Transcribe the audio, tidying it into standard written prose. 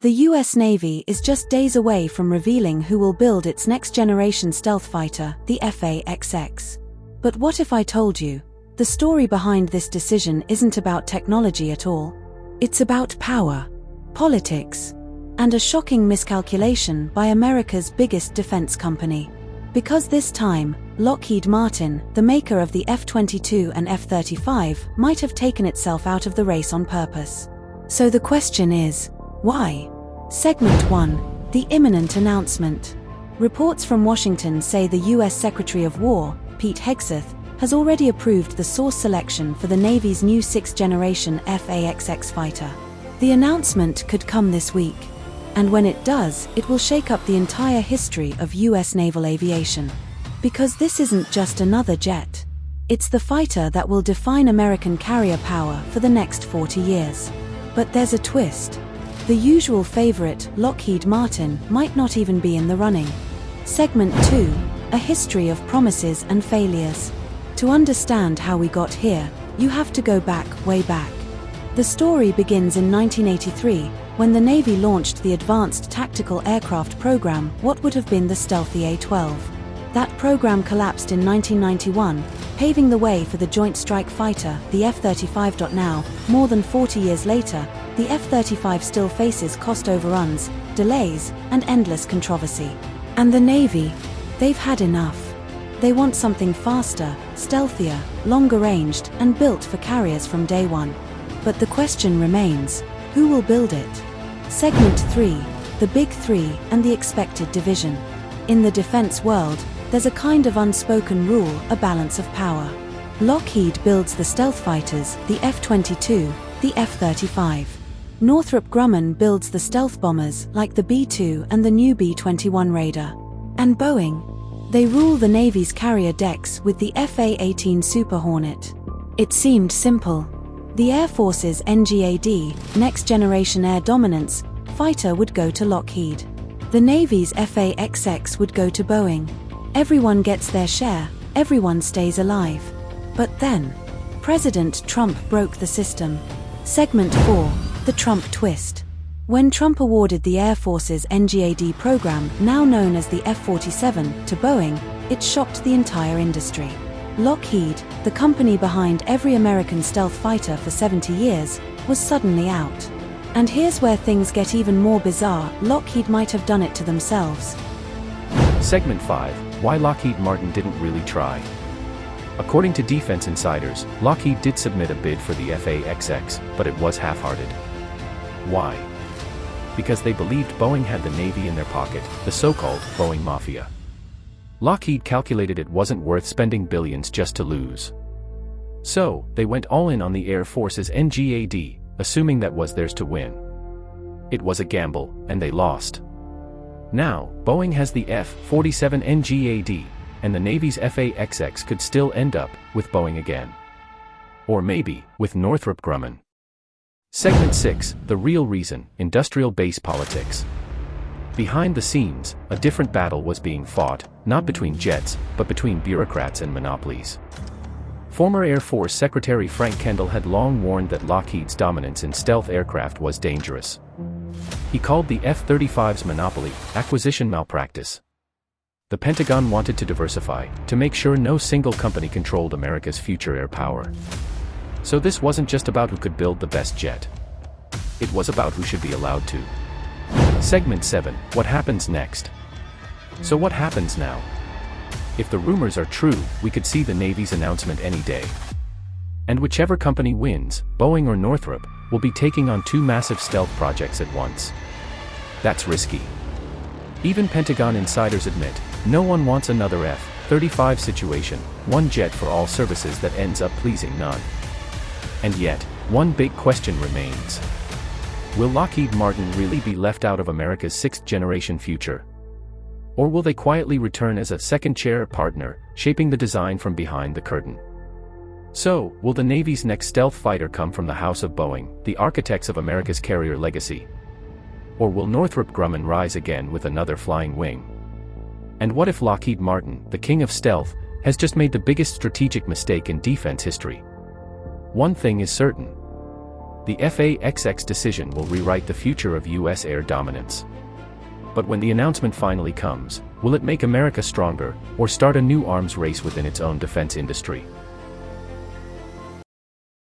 The US Navy is just days away from revealing who will build its next-generation stealth fighter, the F/A-XX. But what if I told you? The story behind this decision isn't about technology at all. It's about power, politics, and a shocking miscalculation by America's biggest defense company. Because this time, Lockheed Martin, the maker of the F-22 and F-35, might have taken itself out of the race on purpose. So the question is, why? Segment 1. The imminent announcement. Reports from Washington say the U.S. Secretary of War, Pete Hegseth, has already approved the source selection for the Navy's new 6th-generation F/A-XX fighter. The announcement could come this week. And when it does, it will shake up the entire history of U.S. naval aviation. Because this isn't just another jet. It's the fighter that will define American carrier power for the next 40 years. But there's a twist. The usual favorite, Lockheed Martin, might not even be in the running. Segment 2. A history of promises and failures. To understand how we got here, you have to go back, way back. The story begins in 1983, when the Navy launched the Advanced Tactical Aircraft Program, what would have been the stealthy A-12. That program collapsed in 1991, paving the way for the Joint Strike Fighter, the F-35. Now, more than 40 years later, the F-35 still faces cost overruns, delays, and endless controversy. And the Navy? They've had enough. They want something faster, stealthier, longer-ranged, and built for carriers from day one. But the question remains, who will build it? Segment 3. The Big Three and the Expected Division. In the defense world, there's a kind of unspoken rule, a balance of power. Lockheed builds the stealth fighters, the F-22, the F-35. Northrop Grumman builds the stealth bombers, like the B-2 and the new B-21 Raider. And Boeing? They rule the Navy's carrier decks with the F/A-18 Super Hornet. It seemed simple. The Air Force's NGAD, Next Generation Air Dominance, fighter would go to Lockheed. The Navy's F/A-XX would go to Boeing. Everyone gets their share, everyone stays alive. But then, President Trump broke the system. Segment 4. The Trump twist. When Trump awarded the Air Force's NGAD program, now known as the F-47, to Boeing, it shocked the entire industry. Lockheed, the company behind every American stealth fighter for 70 years, was suddenly out. And here's where things get even more bizarre. Lockheed might have done it to themselves. Segment 5. Why Lockheed Martin didn't really try. According to defense insiders, Lockheed did submit a bid for the F/A-XX, but it was half-hearted. Why? Because they believed Boeing had the Navy in their pocket, the so-called Boeing Mafia. Lockheed calculated it wasn't worth spending billions just to lose. So, they went all in on the Air Force's NGAD, assuming that was theirs to win. It was a gamble, and they lost. Now, Boeing has the F-47 NGAD, and the Navy's F/A-XX could still end up with Boeing again. Or maybe, with Northrop Grumman. Segment 6. The real reason, industrial base politics. Behind the scenes, a different battle was being fought, not between jets, but between bureaucrats and monopolies. Former Air Force Secretary Frank Kendall had long warned that Lockheed's dominance in stealth aircraft was dangerous. He called the F-35's monopoly acquisition malpractice. The Pentagon wanted to diversify, to make sure no single company controlled America's future air power. So this wasn't just about who could build the best jet. It was about who should be allowed to. Segment 7. What happens next? So what happens now? If the rumors are true, we could see the Navy's announcement any day. And whichever company wins, Boeing or Northrop, will be taking on two massive stealth projects at once. That's risky. Even Pentagon insiders admit, no one wants another F-35 situation, one jet for all services that ends up pleasing none. And yet, one big question remains. Will Lockheed Martin really be left out of America's sixth-generation future? Or will they quietly return as a second-chair partner, shaping the design from behind the curtain? So, will the Navy's next stealth fighter come from the house of Boeing, the architects of America's carrier legacy? Or will Northrop Grumman rise again with another flying wing? And what if Lockheed Martin, the king of stealth, has just made the biggest strategic mistake in defense history? One thing is certain. The FAXX decision will rewrite the future of U.S. air dominance. But when the announcement finally comes, will it make America stronger, or start a new arms race within its own defense industry?